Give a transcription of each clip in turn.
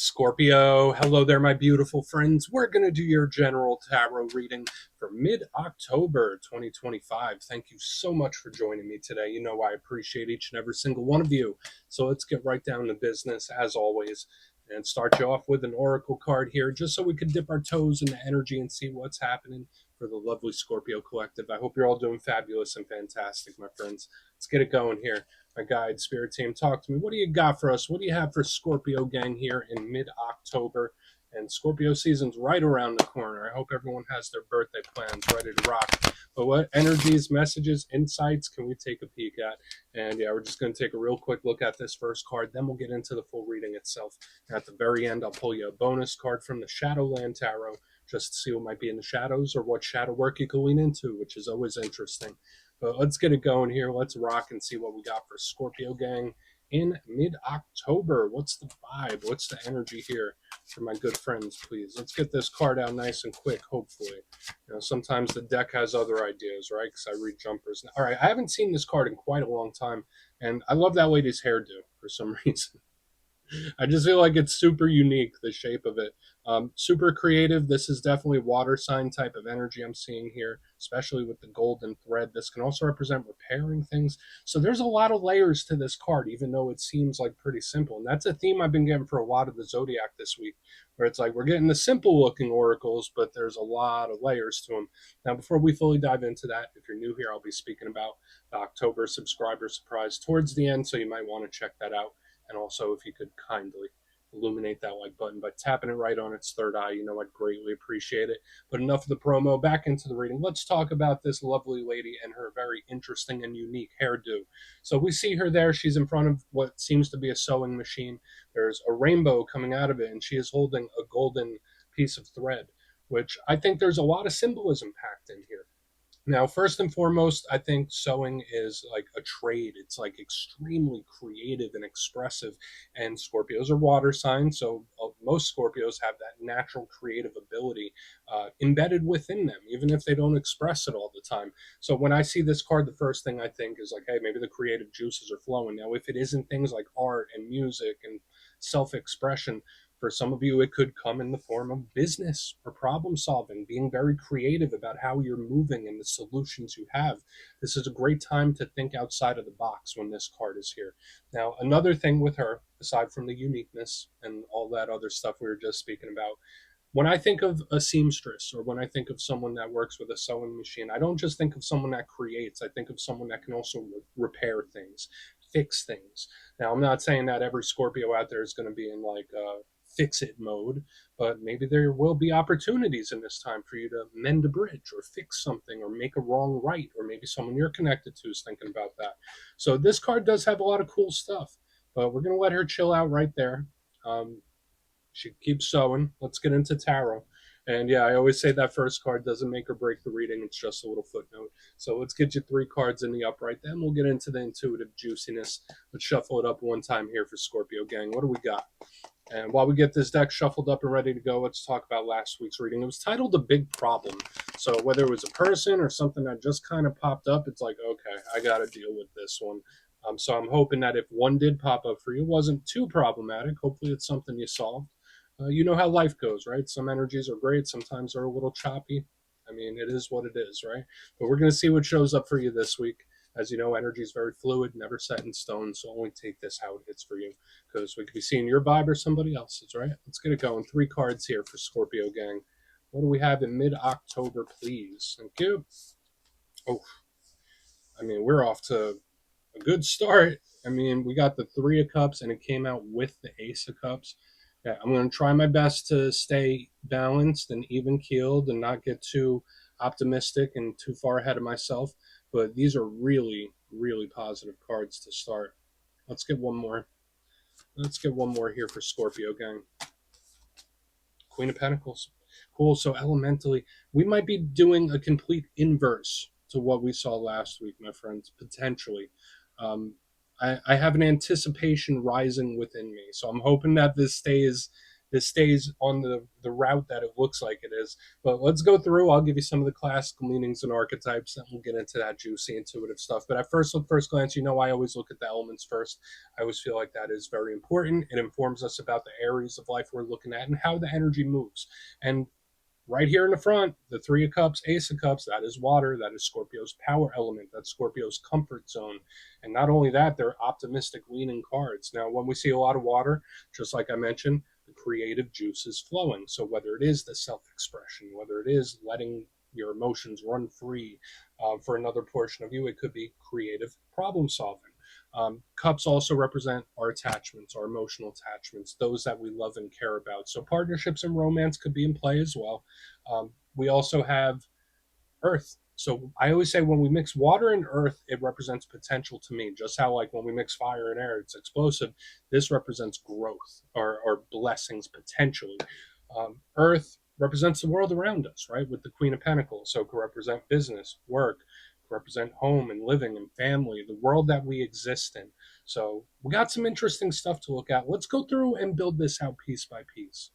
Scorpio, hello there, my beautiful friends. We're going to do your general tarot reading for mid-October 2025. Thank you so much for joining me today. You know I appreciate each and every single one of you. So let's get right down to business, as always, and start you off with an oracle card here, just so we can dip our toes in the energy and see what's happening for the lovely Scorpio collective. I hope you're all doing fabulous and fantastic, my friends. Let's get it going here. My guide, spirit team, talk to me. What do you got for us? What do you have for Scorpio gang here in mid-October? And Scorpio season's right around the corner. I hope everyone has their birthday plans ready to rock. But what energies, messages, insights can we take a peek at? And yeah, we're just going to take a real quick look at this first card. Then we'll get into the full reading itself. And at the very end, I'll pull you a bonus card from the Shadowland Tarot, just to see what might be in the shadows or what shadow work you can lean into, which is always interesting. But let's get it going here. Let's rock and see what we got for Scorpio gang in mid-October. What's the vibe? What's the energy here for my good friends, please? Let's get this card out nice and quick, hopefully. You know, sometimes the deck has other ideas, right? Because I read jumpers. All right, I haven't seen this card in quite a long time, and I love that lady's hairdo for some reason. I just feel like it's super unique, the shape of it. Super creative. This is definitely water sign type of energy I'm seeing here, especially with the golden thread. This can also represent repairing things. So there's a lot of layers to this card, even though it seems like pretty simple. And that's a theme I've been getting for a lot of the Zodiac this week, where it's like we're getting the simple looking oracles, but there's a lot of layers to them. Now, before we fully dive into that, if you're new here, I'll be speaking about the October subscriber surprise towards the end, so you might want to check that out. And also, if you could kindly illuminate that like button by tapping it right on its third eye, you know I'd greatly appreciate it. But enough of the promo, back into the reading. Let's talk about this lovely lady and her very interesting and unique hairdo. So we see her there. She's in front of what seems to be a sewing machine. There's a rainbow coming out of it, and she is holding a golden piece of thread, which I think there's a lot of symbolism packed in here. Now, first and foremost, I think sewing is like a trade. It's like extremely creative and expressive. And Scorpios are water signs, so most Scorpios have that natural creative ability embedded within them, even if they don't express it all the time. So when I see this card, the first thing I think is like, hey, maybe the creative juices are flowing. Now, if it isn't things like art and music and self-expression, for some of you, it could come in the form of business or problem solving, being very creative about how you're moving and the solutions you have. This is a great time to think outside of the box when this card is here. Now, another thing with her, aside from the uniqueness and all that other stuff we were just speaking about, when I think of a seamstress or when I think of someone that works with a sewing machine, I don't just think of someone that creates. I think of someone that can also repair things, fix things. Now, I'm not saying that every Scorpio out there is going to be in like fix it mode, but maybe there will be opportunities in this time for you to mend a bridge or fix something or make a wrong right, or maybe someone you're connected to is thinking about that. So this card does have a lot of cool stuff, but we're going to let her chill out right there. She keeps sewing. Let's get into tarot. And yeah, I always say that first card doesn't make or break the reading. It's just a little footnote. So let's get you three cards in the upright. Then we'll get into the intuitive juiciness. Let's shuffle it up one time here for Scorpio gang. What do we got? And while we get this deck shuffled up and ready to go, let's talk about last week's reading. It was titled A Big Problem. So whether it was a person or something that just kind of popped up, it's like, okay, I got to deal with this one. So I'm hoping that if one did pop up for you, it wasn't too problematic. Hopefully it's something you solved. You know how life goes, right? Some energies are great. Sometimes they're a little choppy. I mean, it is what it is, right? But we're going to see what shows up for you this week. As you know, energy is very fluid, never set in stone. So only take this how it hits for you, because we could be seeing your vibe or somebody else's, right? Let's get it going. Three cards here for Scorpio gang. What do we have in mid-October, please? Thank you. Oh, I mean, we're off to a good start. I mean, we got the Three of Cups, and it came out with the Ace of Cups. Yeah, I'm going to try my best to stay balanced and even keeled and not get too optimistic and too far ahead of myself. But these are really, really positive cards to start. Let's get one more. Let's get one more here for Scorpio gang. Queen of Pentacles. Cool. So elementally, we might be doing a complete inverse to what we saw last week, my friends, potentially. I have an anticipation rising within me. So I'm hoping that this stays this stays on the route that it looks like it is. But let's go through. I'll give you some of the classical meanings and archetypes, and we'll get into that juicy, intuitive stuff. But at first glance, I always look at the elements first. I always feel like that is very important. It informs us about the areas of life we're looking at and how the energy moves. And right here in the front, the Three of Cups, Ace of Cups, that is water. That is Scorpio's power element. That's Scorpio's comfort zone. And not only that, they're optimistic leaning cards. Now, when we see a lot of water, just like I mentioned, the creative juice is flowing. So whether it is the self-expression, whether it is letting your emotions run free, for another portion of you, it could be creative problem solving. Cups also represent our attachments, our emotional attachments, those that we love and care about. So partnerships and romance could be in play as well. We also have earth. So I always say when we mix water and earth, it represents potential to me. Just how like when we mix fire and air, it's explosive. This represents growth or blessings potentially. Earth represents the world around us, right? With the Queen of Pentacles. So it could represent business, work, represent home and living and family, the world that we exist in. So we got some interesting stuff to look at. Let's go through and build this out piece by piece.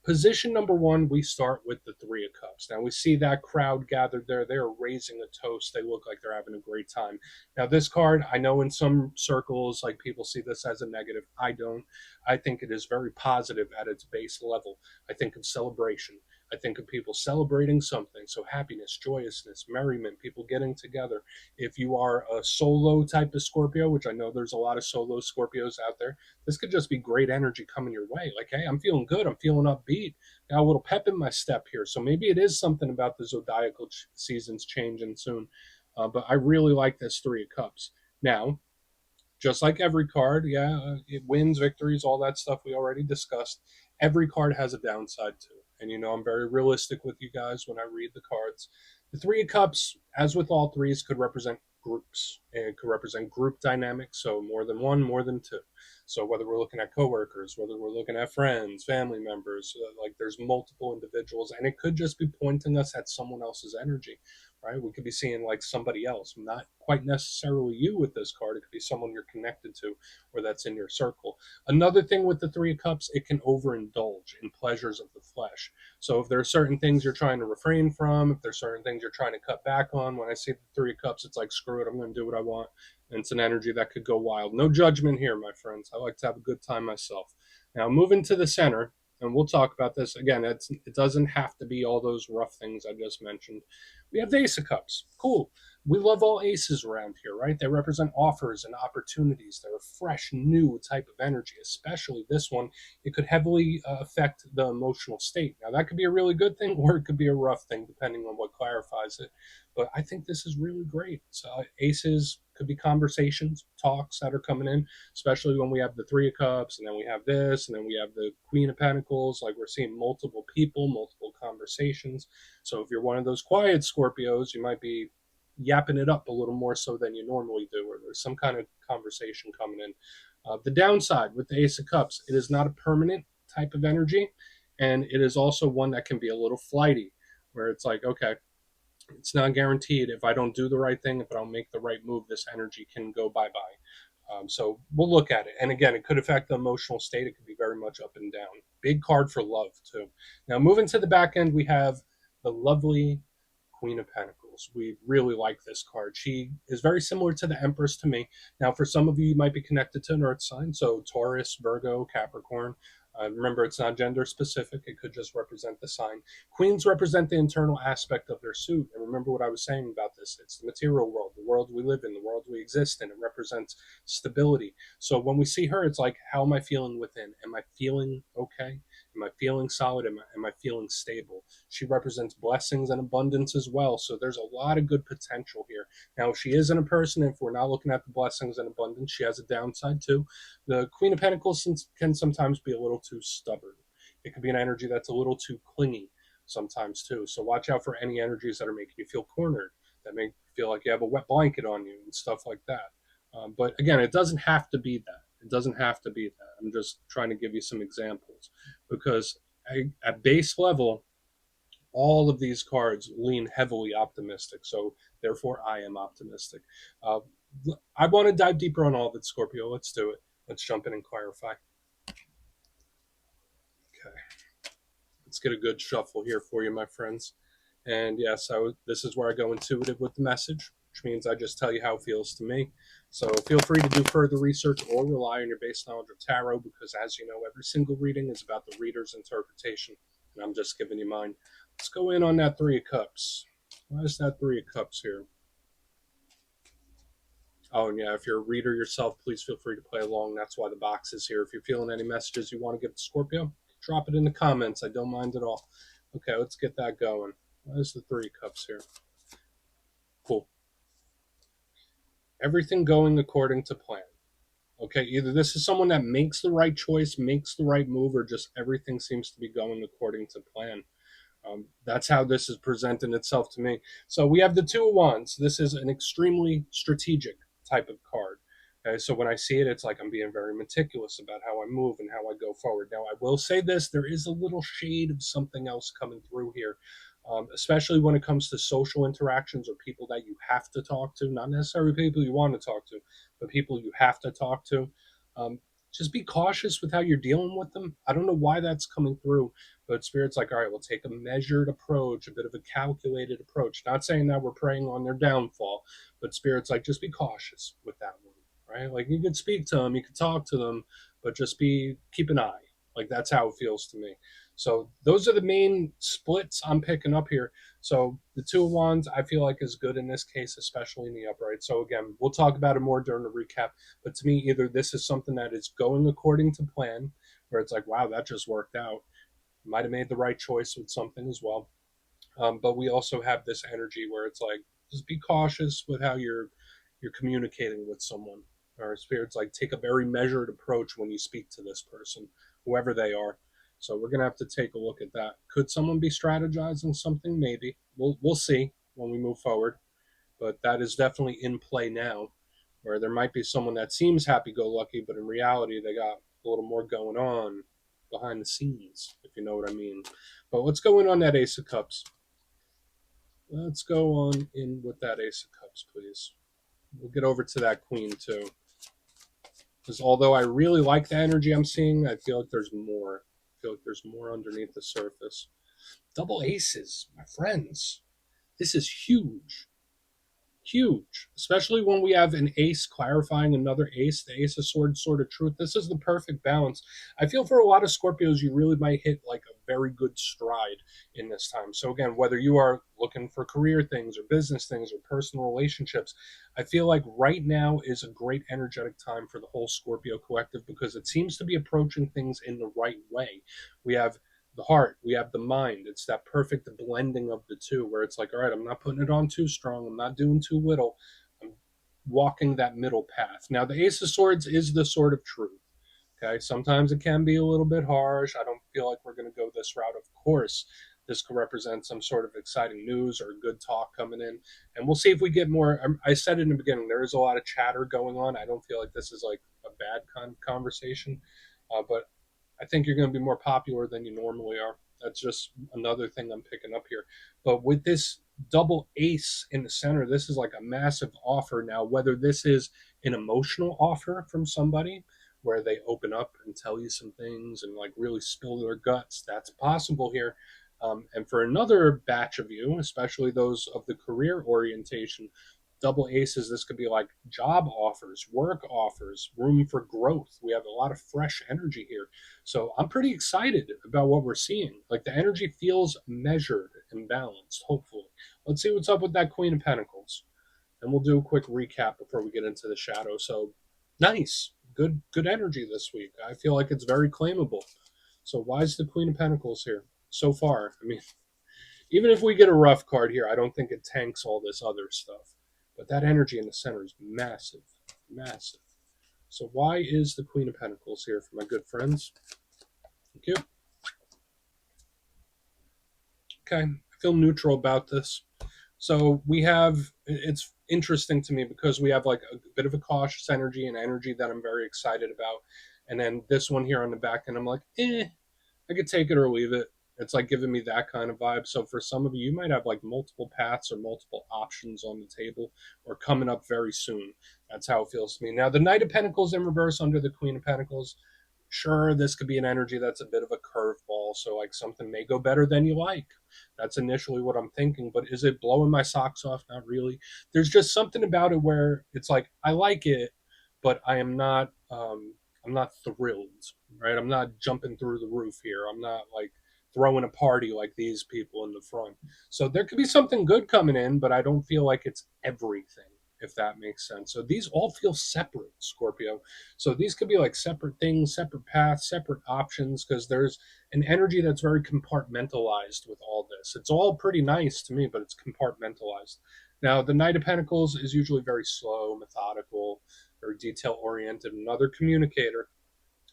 Position number one, we start with the Three of Cups. Now we see that crowd gathered there. They're raising a toast. They look like they're having a great time. Now, this card, I know in some circles, like people see this as a negative. I don't. I think it is very positive at its base level. I think of celebration. I think of people celebrating something. So happiness, joyousness, merriment, people getting together. If you are a solo type of Scorpio, which I know there's a lot of solo Scorpios out there, this could just be great energy coming your way. Like, hey, I'm feeling good. I'm feeling upbeat. Got a little pep in my step here. So maybe it is something about the zodiacal seasons changing soon. But I really like this Three of Cups. Now, just like every card, it wins, victories, all that stuff we already discussed. Every card has a downside too. And I'm very realistic with you guys when I read the cards. The Three of Cups, as with all threes, could represent groups. And it could represent group dynamics, so more than one, more than two. So whether we're looking at coworkers, whether we're looking at friends, family members, like there's multiple individuals, and it could just be pointing us at someone else's energy, right? We could be seeing like somebody else, not quite necessarily you with this card. It could be someone you're connected to or that's in your circle. Another thing with the Three of Cups, it can overindulge in pleasures of the flesh. So if there are certain things you're trying to refrain from, if there's certain things you're trying to cut back on, when I see the Three of Cups, it's like, screw it, I'm going to do what I want. And it's an energy that could go wild. No judgment here, my friends. I like to have a good time myself. Now, moving to the center, and we'll talk about this again. It doesn't have to be all those rough things I just mentioned. We have the Ace of Cups. Cool. We love all aces around here, right? They represent offers and opportunities. They're a fresh, new type of energy, especially this one. It could heavily affect the emotional state. Now, that could be a really good thing, or it could be a rough thing, depending on what clarifies it. But I think this is really great. So, aces could be conversations, talks that are coming in, especially when we have the Three of Cups, and then we have this, and then we have the Queen of Pentacles. Like, we're seeing multiple people, multiple conversations. So if you're one of those quiet Scorpios, you might be yapping it up a little more so than you normally do, or there's some kind of conversation coming in. The downside with the Ace of Cups, it is not a permanent type of energy, and it is also one that can be a little flighty, where it's like, okay, it's not guaranteed. If I don't do the right thing, if I don't make the right move, this energy can go bye bye. So we'll look at it. And again, it could affect the emotional state. It could be very much up and down. Big card for love, too. Now, moving to the back end, we have the lovely Queen of Pentacles. We really like this card. She is very similar to the Empress to me. Now, for some of you, you might be connected to an Earth sign, so Taurus, Virgo, Capricorn. Remember, it's not gender specific. It could just represent the sign. Queens represent the internal aspect of their suit. And remember what I was saying about this. It's the material world, the world we live in, the world we exist in. It represents stability. So when we see her, it's like, how am I feeling within? Am I feeling okay? Am I feeling solid? Am I feeling stable? She represents blessings and abundance as well. So there's a lot of good potential here. Now, if she isn't a person, if we're not looking at the blessings and abundance, she has a downside too. The Queen of Pentacles can sometimes be a little too stubborn. It could be an energy that's a little too clingy sometimes too. So watch out for any energies that are making you feel cornered, that make you feel like you have a wet blanket on you and stuff like that. But again, it doesn't have to be that. It doesn't have to be that. I'm just trying to give you some examples because at base level, all of these cards lean heavily optimistic. So therefore, I am optimistic. Uh, I want to dive deeper on all of it, Scorpio. Let's do it. Let's jump in and clarify. let's get a good shuffle here for you, my friends. And yes, this is where I go intuitive with the message, which means I just tell you how it feels to me. So feel free to do further research or rely on your base knowledge of tarot, because as you know, every single reading is about the reader's interpretation, and I'm just giving you mine. Let's go in on that Three of Cups. Why is that Three of Cups here? Oh, and yeah, if you're a reader yourself, please feel free to play along. That's why the box is here. If you're feeling any messages you want to give to Scorpio, drop it in the comments. I don't mind at all. Okay, let's get that going. There's the Three Cups here. Cool. Everything going according to plan. Okay, either this is someone that makes the right choice, makes the right move, or just everything seems to be going according to plan. That's how this is presenting itself to me. So we have the Two of Wands. This is an extremely strategic type of card. Okay, so when I see it, it's like I'm being very meticulous about how I move and how I go forward. Now, I will say this, there is a little shade of something else coming through here, especially when it comes to social interactions or people that you have to talk to, not necessarily people you want to talk to, but people you have to talk to. Um, just be cautious with how you're dealing with them. I don't know why that's coming through, but Spirit's like, all right, we'll take a measured approach, a bit of a calculated approach. Not saying that we're preying on their downfall, but Spirit's like, just be cautious with that one, right? Like you could speak to them, you could talk to them, but just keep an eye. Like that's how it feels to me. So those are the main splits I'm picking up here. So the Two of Wands, I feel like is good in this case, especially in the upright. So again, we'll talk about it more during the recap. But to me, either this is something that is going according to plan, where it's like, wow, that just worked out. Might have made the right choice with something as well. But we also have this energy where it's like, just be cautious with how you're communicating with someone. Or Spirit's like, take a very measured approach when you speak to this person, whoever they are. So we're gonna have to take a look at that. Could someone be strategizing something? Maybe. We'll see when we move forward. But that is definitely in play now, where there might be someone that seems happy-go-lucky, but in reality they got a little more going on behind the scenes, if you know what I mean. But let's go in on that Ace of Cups. Let's go on in with that Ace of Cups, please. We'll get over to that Queen too. Because although I really like the energy I'm seeing, I feel like there's more. I feel like there's more underneath the surface. Double aces, my friends. This is huge. Huge, especially when we have an ace clarifying another ace, the Ace of Swords, Sword of Truth. This is the perfect balance. I feel for a lot of Scorpios, you really might hit like a very good stride in this time. So again, whether you are looking for career things or business things or personal relationships, I feel like right now is a great energetic time for the whole Scorpio collective, because it seems to be approaching things in the right way. We have the heart, we have the mind. It's that perfect blending of the two, where it's like, all right, I'm not putting it on too strong, I'm not doing too little, I'm walking that middle path. Now the Ace of Swords is the sword of truth. Okay, sometimes it can be a little bit harsh. I don't feel like we're going to go this route. Of course, this could represent some sort of exciting news or good talk coming in, and we'll see if we get more. I said in the beginning, there is a lot of chatter going on. I don't feel like this is like a bad conversation, but I think you're going to be more popular than you normally are. That's just another thing I'm picking up here. But with this double ace in the center, this is like a massive offer. Now, whether this is an emotional offer from somebody where they open up and tell you some things and like really spill their guts, that's possible here. And for another batch of you, especially those of the career orientation, double aces, this could be like job offers, work offers, room for growth. We have a lot of fresh energy here. So I'm pretty excited about what we're seeing. Like the energy feels measured and balanced, hopefully. Let's see what's up with that Queen of Pentacles. And we'll do a quick recap before we get into the shadow. So nice. Good energy this week. I feel like it's very claimable. So why is the Queen of Pentacles here so far? I mean, even if we get a rough card here, I don't think it tanks all this other stuff. But that energy in the center is massive, massive. So why is the Queen of Pentacles here for my good friends? Thank you. Okay, I feel neutral about this. So we have, it's interesting to me because we have like a bit of a cautious energy and energy that I'm very excited about. And then this one here on the back, and I'm like, I could take it or leave it. It's like giving me that kind of vibe. So for some of you, you might have like multiple paths or multiple options on the table or coming up very soon. That's how it feels to me. Now, the Knight of Pentacles in reverse under the Queen of Pentacles. Sure, this could be an energy that's a bit of a curveball, so like something may go better than you like. That's initially what I'm thinking, but is it blowing my socks off? Not really. There's just something about it where it's like I like it, but I'm not thrilled, right? I'm not jumping through the roof here. I'm not like throwing a party like these people in the front. So there could be something good coming in, but I don't feel like it's everything, if that makes sense. So these all feel separate, Scorpio. So these could be like separate things, separate paths, separate options, because there's an energy that's very compartmentalized with all this. It's all pretty nice to me, but it's compartmentalized. Now, the Knight of Pentacles is usually very slow, methodical, very detail oriented, another communicator.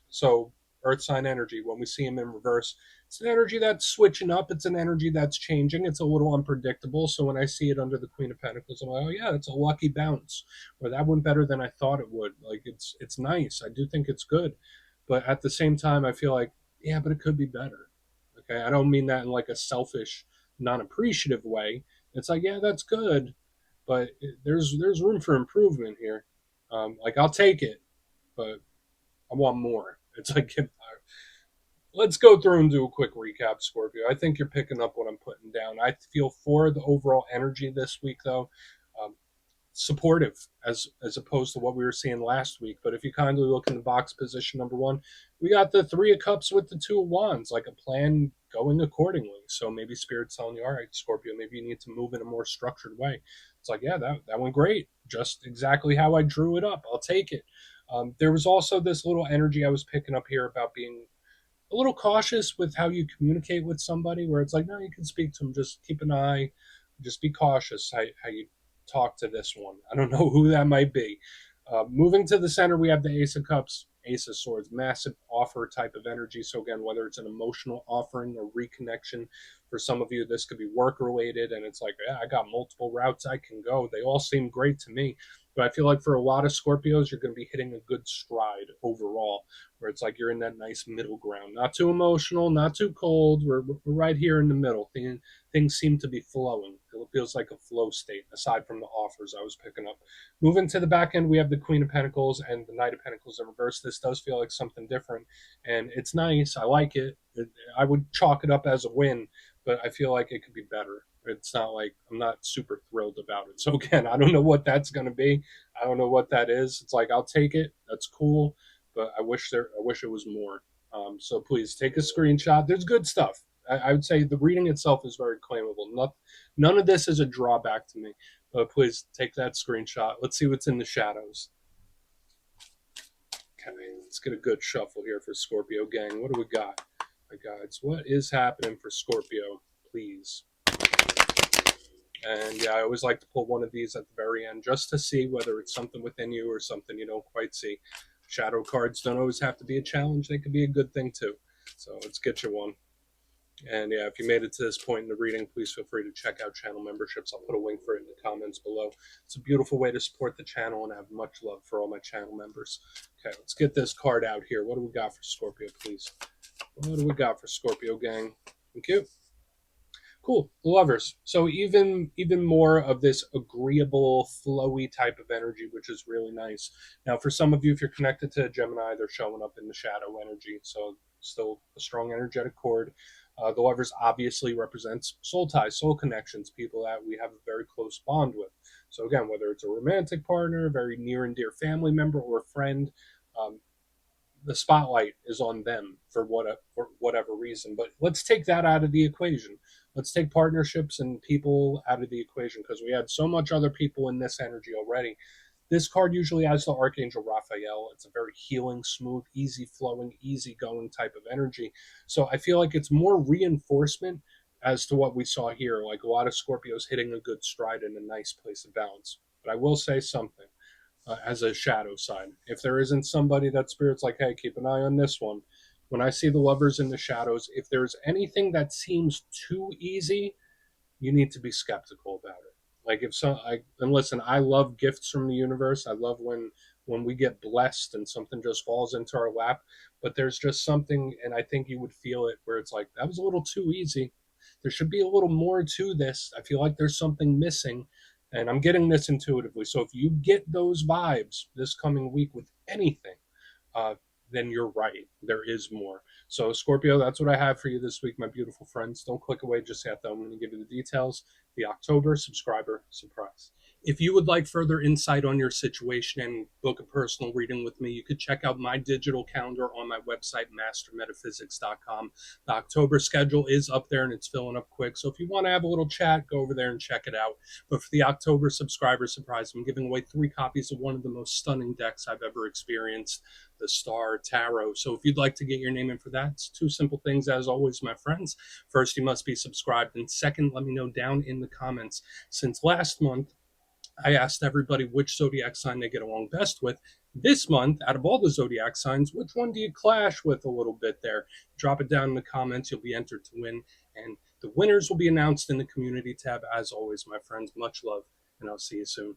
So, Earth sign energy, when we see him in reverse, it's an energy that's switching up. It's an energy that's changing. It's a little unpredictable. So, when I see it under the Queen of Pentacles, I'm like, oh, yeah, it's a lucky bounce. Or that went better than I thought it would. Like, it's nice. I do think it's good. But at the same time, I feel like, yeah, but it could be better. Okay. I don't mean that in like a selfish, non appreciative way. It's like, yeah, that's good. But there's room for improvement here. Like, I'll take it, but I want more. It's like, let's go through and do a quick recap, Scorpio. I think you're picking up what I'm putting down. I feel for the overall energy this week, though. Um, Supportive as opposed to what we were seeing last week. But if you kindly look in the box position number one, we got the Three of Cups with the Two of Wands, like a plan going accordingly. So maybe Spirit's telling you, all right, Scorpio, maybe you need to move in a more structured way. It's like, yeah, that went great. Just exactly how I drew it up. I'll take it. There was also this little energy I was picking up here about being a little cautious with how you communicate with somebody, where it's like, no, you can speak to them, just keep an eye, just be cautious how you talk to this one. I don't know who that might be. Moving to the center, we have the Ace of Cups, Ace of Swords, massive offer type of energy. So again, whether it's an emotional offering or reconnection, for some of you, this could be work related, and it's like, yeah, I got multiple routes I can go. They all seem great to me, but I feel like for a lot of Scorpios, you're going to be hitting a good stride overall, where it's like you're in that nice middle ground, not too emotional, not too cold. We're right here in the middle. Things seem to be flowing. It feels like a flow state, aside from the offers I was picking up. Moving to the back end, we have the Queen of Pentacles and the Knight of Pentacles in reverse. This does feel like something different, and it's nice. I like it. I would chalk it up as a win, but I feel like it could be better. It's not like I'm not super thrilled about it. So again, I don't know what that's going to be. I don't know what that is. It's like I'll take it. That's cool, but I wish it was more. So please take a screenshot. There's good stuff. I would say the reading itself is very claimable. None of this is a drawback to me. But please take that screenshot. Let's see what's in the shadows. Okay, let's get a good shuffle here for Scorpio gang. What do we got? My guides, what is happening for Scorpio? Please. And yeah, I always like to pull one of these at the very end just to see whether it's something within you or something you don't quite see. Shadow cards don't always have to be a challenge, they could be a good thing too. So let's get you one. And yeah, if you made it to this point in the reading, please feel free to check out channel memberships. I'll put a link for it in the comments below. It's a beautiful way to support the channel, and I have much love for all my channel members. Okay, let's get this card out here. What do we got for Scorpio, please? What do we got for Scorpio gang? Thank you. Cool. Lovers. So even more of this agreeable, flowy type of energy, which is really nice. Now, for some of you, if you're connected to Gemini, they're showing up in the shadow energy. So still a strong energetic cord. The lovers obviously represents soul ties, soul connections, people that we have a very close bond with. So again, whether it's a romantic partner, very near and dear family member, or a friend, um, the spotlight is on them for whatever reason. But let's take that out of the equation. Let's take partnerships and people out of the equation, because we had so much other people in this energy already. This card usually has the Archangel Raphael. It's a very healing, smooth, easy flowing, easy going type of energy. So I feel like it's more reinforcement as to what we saw here. Like a lot of Scorpios hitting a good stride in a nice place of balance. But I will say something as a shadow side. If there isn't somebody that Spirit's like, hey, keep an eye on this one. When I see the lovers in the shadows, if there's anything that seems too easy, you need to be skeptical about it. Like if so, and listen, I love gifts from the universe. I love when we get blessed and something just falls into our lap. But there's just something, and I think you would feel it, where it's like that was a little too easy. There should be a little more to this. I feel like there's something missing, and I'm getting this intuitively. So if you get those vibes this coming week with anything, uh, then you're right. There is more. So, Scorpio, that's what I have for you this week, my beautiful friends. Don't click away just yet, though. I'm going to give you the details. The October subscriber surprise. If you would like further insight on your situation and book a personal reading with me, you could check out my digital calendar on my website, mastermetaphysics.com. The October schedule is up there and it's filling up quick. So if you want to have a little chat, go over there and check it out. But for the October subscriber surprise, I'm giving away 3 copies of one of the most stunning decks I've ever experienced, the Star Tarot. So if you'd like to get your name in for that, it's 2 simple things as always, my friends. First, you must be subscribed. And second, let me know down in the comments. Since last month, I asked everybody which zodiac sign they get along best with. This month, out of all the zodiac signs, which one do you clash with a little bit there? Drop it down in the comments. You'll be entered to win. And the winners will be announced in the community tab. As always, my friends, much love, and I'll see you soon.